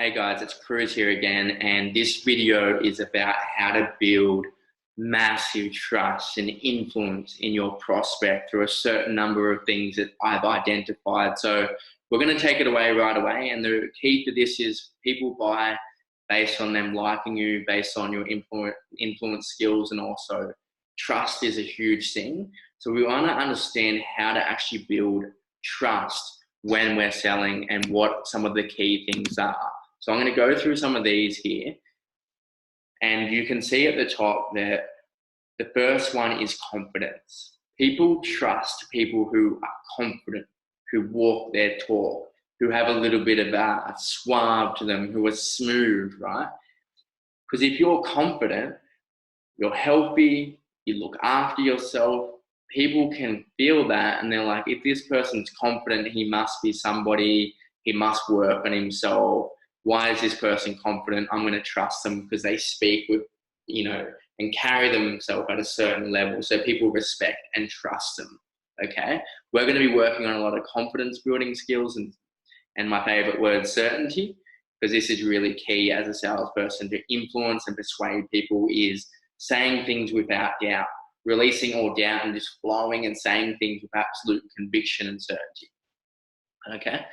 Hey guys, it's Cruz here again, and this video is about how to build massive trust and influence in your prospect through a certain number of things that I've identified. So we're going to take it away right away, and the key to this is people buy based on them liking you, based on your influence skills, and also trust is a huge thing. So we want to understand how to actually build trust when we're selling and what some of the key things are. So I'm going to go through some of these here, and you can see at the top that the first one is confidence. People trust people who are confident, who walk their talk, who have a little bit of a suave to them, who are smooth, right? Because if you're confident, you're healthy, you look after yourself, people can feel that, and they're like, if this person's confident, he must be somebody, he must work on himself. Why is this person confident? I'm going to trust them because they speak with, and carry themselves at a certain level. So people respect and trust them. Okay. We're going to be working on a lot of confidence building skills and my favorite word, certainty, because this is really key as a salesperson to influence and persuade people is saying things without doubt, releasing all doubt and just flowing and saying things with absolute conviction and certainty. Okay.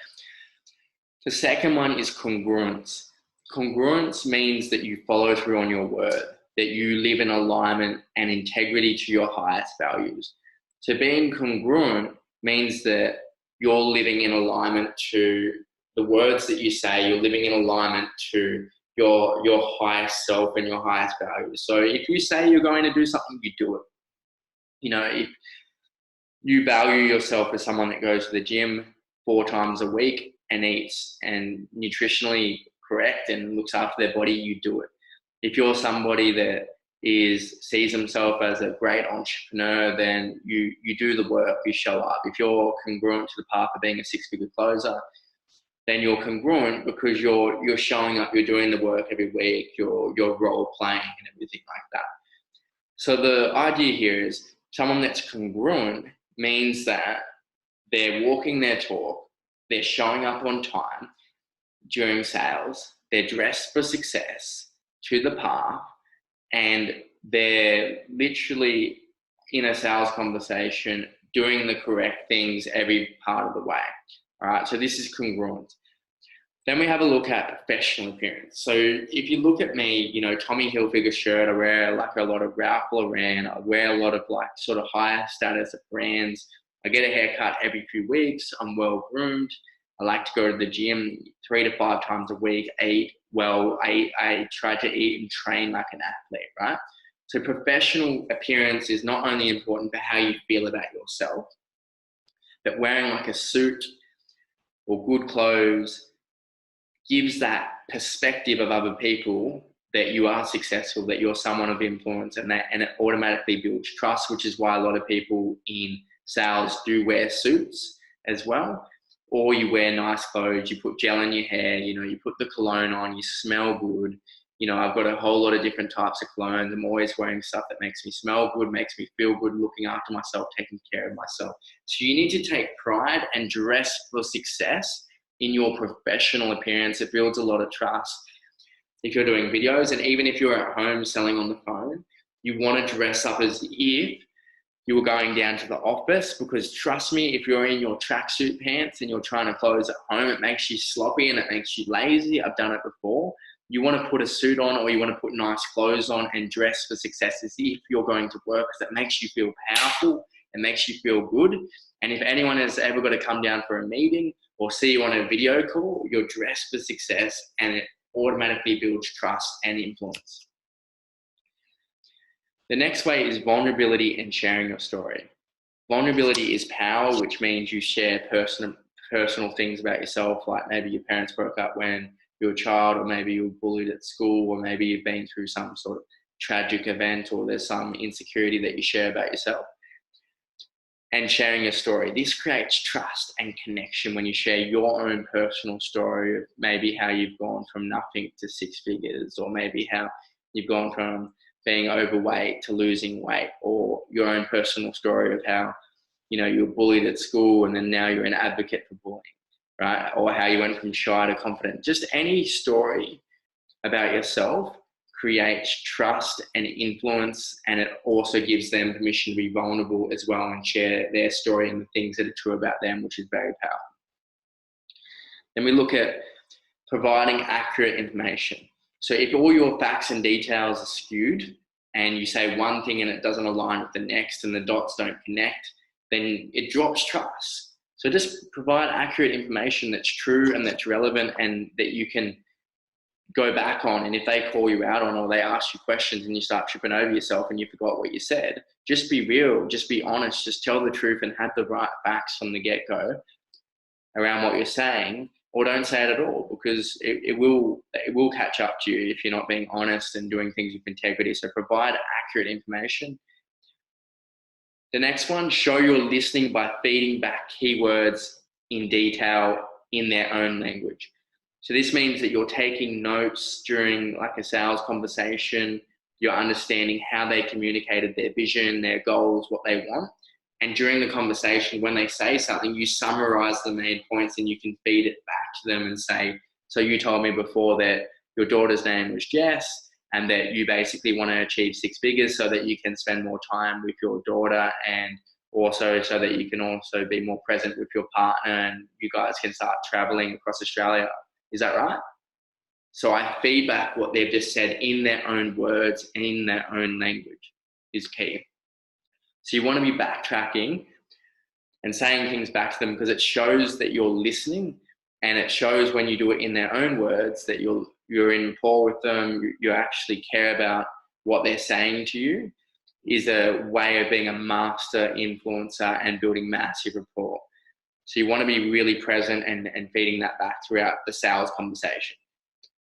The second one is congruence. Congruence means that you follow through on your word, that you live in alignment and integrity to your highest values. So being congruent means that you're living in alignment to the words that you say, you're living in alignment to your highest self and your highest values. So if you say you're going to do something, you do it. If you value yourself as someone that goes to the gym 4 times a week, and eats and nutritionally correct and looks after their body, you do it. If you're somebody that sees himself as a great entrepreneur, then you do the work, you show up. If you're congruent to the path of being a 6-figure closer, then you're congruent because you're showing up, you're doing the work every week, you're role playing and everything like that. So the idea here is someone that's congruent means that they're walking their talk, they're showing up on time during sales, they're dressed for success to the path, and they're literally in a sales conversation doing the correct things every part of the way. All right, so this is congruent. Then we have a look at professional appearance. So if you look at me, Tommy Hilfiger shirt, I wear like a lot of Ralph Lauren, I wear a lot of like sort of higher status of brands. I get a haircut every few weeks. I'm well groomed. I like to go to the gym 3 to 5 times a week, eat well. I try to eat and train like an athlete, right? So professional appearance is not only important for how you feel about yourself, but wearing like a suit or good clothes gives that perspective of other people that you are successful, that you're someone of influence, and it automatically builds trust, which is why a lot of people in sales do wear suits as well, or you wear nice clothes, you put gel in your hair, you put the cologne on, you smell good. I've got a whole lot of different types of colognes. I'm always wearing stuff that makes me smell good, makes me feel good, looking after myself, taking care of myself. So you need to take pride and dress for success in your professional appearance. It builds a lot of trust. If you're doing videos, and even if you're at home selling on the phone, you want to dress up as if you were going down to the office, because trust me, if you're in your tracksuit pants and you're trying to close at home, it makes you sloppy and it makes you lazy. I've done it before. You want to put a suit on, or you want to put nice clothes on and dress for success as if you're going to work, because it makes you feel powerful, it makes you feel good. And if anyone has ever got to come down for a meeting or see you on a video call, you're dressed for success, and it automatically builds trust and influence. The next way is vulnerability and sharing your story. Vulnerability is power, which means you share personal things about yourself, like maybe your parents broke up when you were a child, or maybe you were bullied at school, or maybe you've been through some sort of tragic event, or there's some insecurity that you share about yourself. And sharing your story. This creates trust and connection when you share your own personal story of maybe how you've gone from nothing to 6 figures, or maybe how you've gone from being overweight to losing weight, or your own personal story of how, you were bullied at school and then now you're an advocate for bullying, right? Or how you went from shy to confident. Just any story about yourself creates trust and influence, and it also gives them permission to be vulnerable as well and share their story and the things that are true about them, which is very powerful. Then we look at providing accurate information. So if all your facts and details are skewed and you say one thing and it doesn't align with the next and the dots don't connect, then it drops trust. So just provide accurate information that's true and that's relevant and that you can go back on. And if they call you out on or they ask you questions and you start tripping over yourself and you forgot what you said, just be real, just be honest, just tell the truth and have the right facts from the get-go around what you're saying, or don't say it at all, because it will catch up to you if you're not being honest and doing things with integrity. So provide accurate information. The next one, show you're listening by feeding back keywords in detail in their own language. So this means that you're taking notes during like a sales conversation, you're understanding how they communicated their vision, their goals, what they want. And during the conversation, when they say something, you summarize the main points and you can feed it back to them and say, so you told me before that your daughter's name was Jess and that you basically want to achieve 6 figures so that you can spend more time with your daughter, and also so that you can also be more present with your partner and you guys can start traveling across Australia. Is that right? So I feedback what they've just said in their own words and in their own language is key. So you want to be backtracking and saying things back to them because it shows that you're listening, and it shows when you do it in their own words that you're in rapport with them, you actually care about what they're saying to you. Is a way of being a master influencer and building massive rapport. So you want to be really present and feeding that back throughout the sales conversation.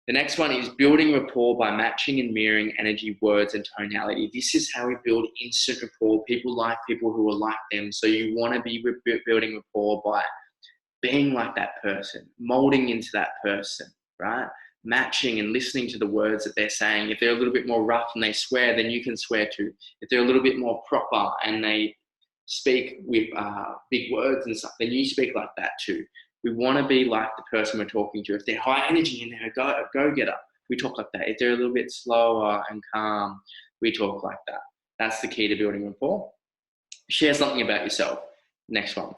The next one is building rapport by matching and mirroring energy, words, and tonality. This is how we build instant rapport. People like people who are like them. So you want to be building rapport by being like that person, molding into that person, right? Matching and listening to the words that they're saying. If they're a little bit more rough and they swear, then you can swear too. If they're a little bit more proper and they speak with big words and stuff, then you speak like that too. We want to be like the person we're talking to. If they're high energy and they're a go-getter, we talk like that. If they're a little bit slower and calm, we talk like that. That's the key to building rapport. Share something about yourself. Next one.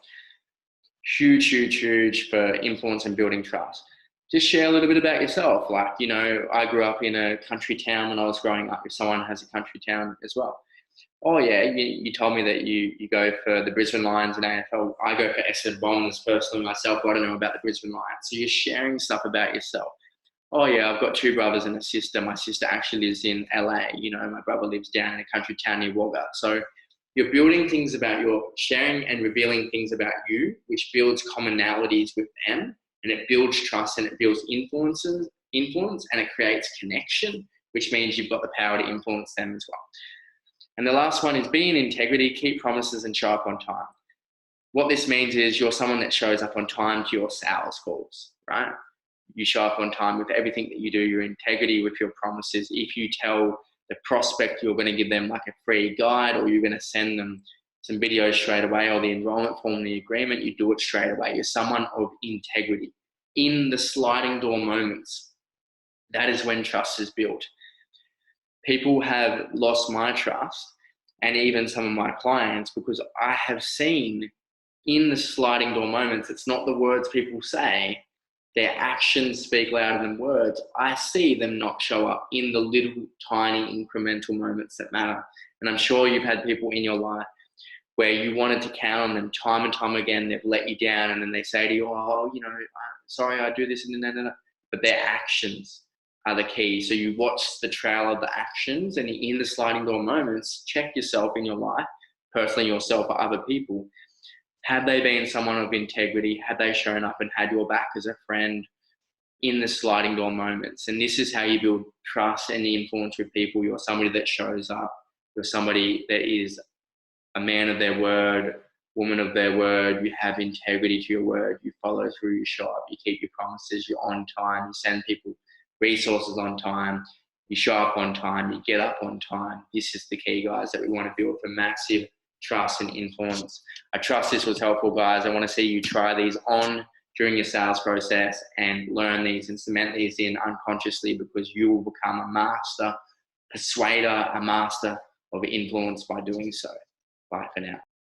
Huge for influence and building trust. Just share a little bit about yourself. Like, you know, I grew up in a country town when I was growing up. If someone has a country town as well. Oh yeah, you told me that you go for the Brisbane Lions in AFL. I go for Essendon Bombers personally myself, but I don't know about the Brisbane Lions. So you're sharing stuff about yourself. Oh yeah, I've got 2 brothers and a sister. My sister actually lives in LA. You know, my brother lives down in a country town near Wagga. So you're building things about sharing and revealing things about you, which builds commonalities with them, and it builds trust and it builds influence, and it creates connection, which means you've got the power to influence them as well. And the last one is be in integrity, keep promises and show up on time. What this means is you're someone that shows up on time to your sales calls, right? You show up on time with everything that you do, your integrity with your promises. If you tell the prospect you're going to give them like a free guide, or you're going to send them some videos straight away, or the enrollment form, the agreement, you do it straight away. You're someone of integrity. In the sliding door moments, that is when trust is built. People have lost my trust, and even some of my clients, because I have seen in the sliding door moments, it's not the words people say, their actions speak louder than words. I see them not show up in the little tiny incremental moments that matter. And I'm sure you've had people in your life where you wanted to count on them time and time again, they've let you down, and then they say to you, oh, you know, sorry, I do this and that, but their actions are the key. So you watch the trail of the actions, and in the sliding door moments, check yourself in your life, personally yourself or other people. Have they been someone of integrity? Have they shown up and had your back as a friend in the sliding door moments? And this is how you build trust and influence with people. You're somebody that shows up. You're somebody that is a man of their word, woman of their word. You have integrity to your word. You follow through, you show up, you keep your promises, you're on time, you send people resources on time, you show up on time, you get up on time. This is the key, guys, that we want to build for massive trust and influence. I trust this was helpful, guys. I want to see you try these on during your sales process and learn these and cement these in unconsciously, because you will become a master persuader, a master of influence by doing so. Bye for now.